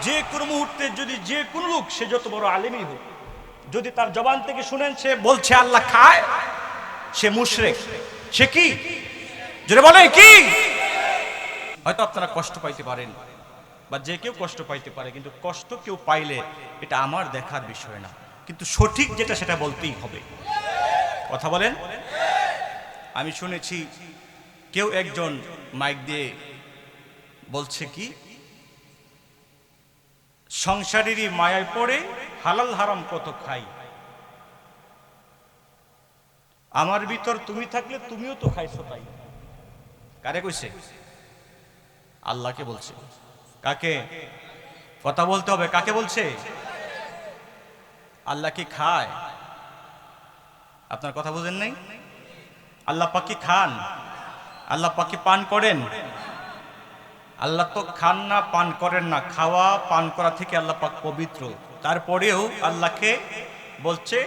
যে কোনো মুহূর্তে যদি যে কোনো লোক, সে যত বড় আলেমই হোক, যদি তার জবান থেকে শুনেন সে বলছে আল্লাহ খায়, সে মুশরিক। সে কি? যদি বলে কি? হয়তো আপনারা কষ্ট পাইতে পারেন বা যে কেউ কষ্ট পাইতে পারে, কিন্তু কষ্ট কেউ পাইলে এটা আমার দেখার বিষয় না, কিন্তু সঠিক যেটা সেটা বলতেই হবে। কথা বলেন। আমি শুনেছি কেউ একজন মাইক দিয়ে বলছে কি, সংসারেরই মায়ায় পড়ে হালাল হারাম কত খাই, আমার ভিতর তুমি থাকলে তুমিও তো খাইছো তাই। কারে কইছে? আল্লাহকে বলছে। কাকে? কথা বলতে হবে, কাকে বলছে? আল্লাহ কি খায়? আপনার কথা বুঝেন নাই? আল্লাহ পাক কি খান? আল্লাহ পাক কি পান করেন? আল্লাহ তো খান না, পান করেন না। খাওয়া পান করা থেকে আল্লাহ পাক পবিত্র। তারপরেও আল্লাহকে বলছে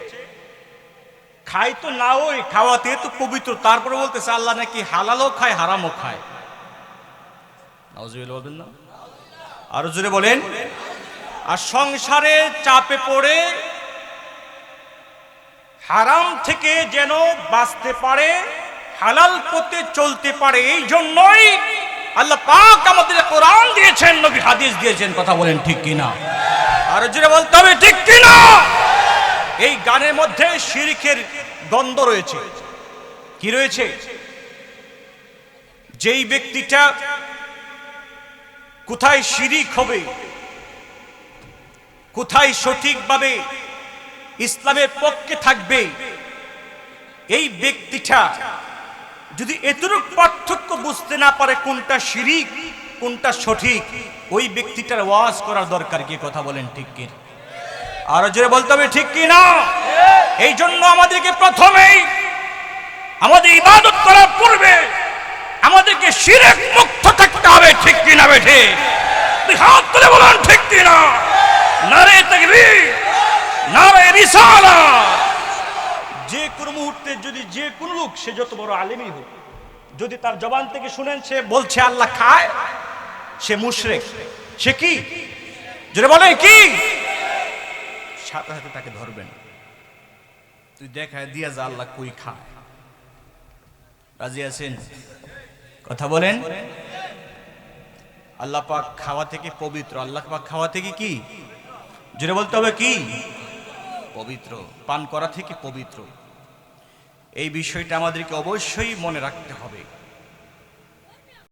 খাই তো না, ওই খাওয়াতে তো পবিত্র, তারপরে বলতেছে আল্লাহ নাকি হালালও খায় হারামও খায়। নাউজুবিল্লাহ বলবেন না? আরো জোরে বলেন। আর সংসারে চাপে পড়ে হারাম থেকে যেন বাঁচতে পারে, হালাল পথে চলতে পারে, এই জন্যই আল্লাহ পাক আমাদের কোরআন দিয়েছেন, নবী হাদিস দিয়েছেন। কথা বলেন ঠিক কিনা? আরো জোরে বলতে হবে ঠিক কিনা? এই গানের মধ্যে শিরকের দ্বন্দ্ব রয়েছে। কি রয়েছে? যেই ব্যক্তিটা কোথায় শিরিক হবে, কোথায় সঠিকভাবে ইসলামের পক্ষে থাকবে, এই ব্যক্তিটা যদি এতটুকু পার্থক্য বুঝতে না পারে কোনটা শিরিক কোনটা সঠিক, ওই ব্যক্তিটার ওয়াজ করার দরকার কি? কথা বলেন ঠিক কি? আরো জোরে বলতে হবে ঠিক কি না? এই জন্য আমাদেরকে প্রথমেই আমাদের ইবাদত করার পূর্বে আমাদেরকে শিরক মুক্ত থাকতে হবে। ঠিক কি না বেঠে? হাত তুলে বলেন ঠিক কি না? নারে তাকবীর, নারে রিসালাত। যে কোনো মুহূর্তে যদি যে কোনো লোক, সে যত বড় আলেমই হোক, যদি তার জবান থেকে শুনেন সে বলছে আল্লাহ খায়, সে মুশরিক। সে কি? যদি বলে কি, সাথে সাথে তাকে ধরবেন। তুই দেখায় দিয়া যা আল্লাহ কই খায়। রাজি আছেন? কথা বলেন। আল্লাহ পাক খাওয়া থেকে পবিত্র। আল্লাহ পাক খাওয়া থেকে কি? জোরে বলতে হবে কি? পবিত্র। পান করা থেকে পবিত্র। এই বিষয়টা আমাদেরকে অবশ্যই মনে রাখতে হবে।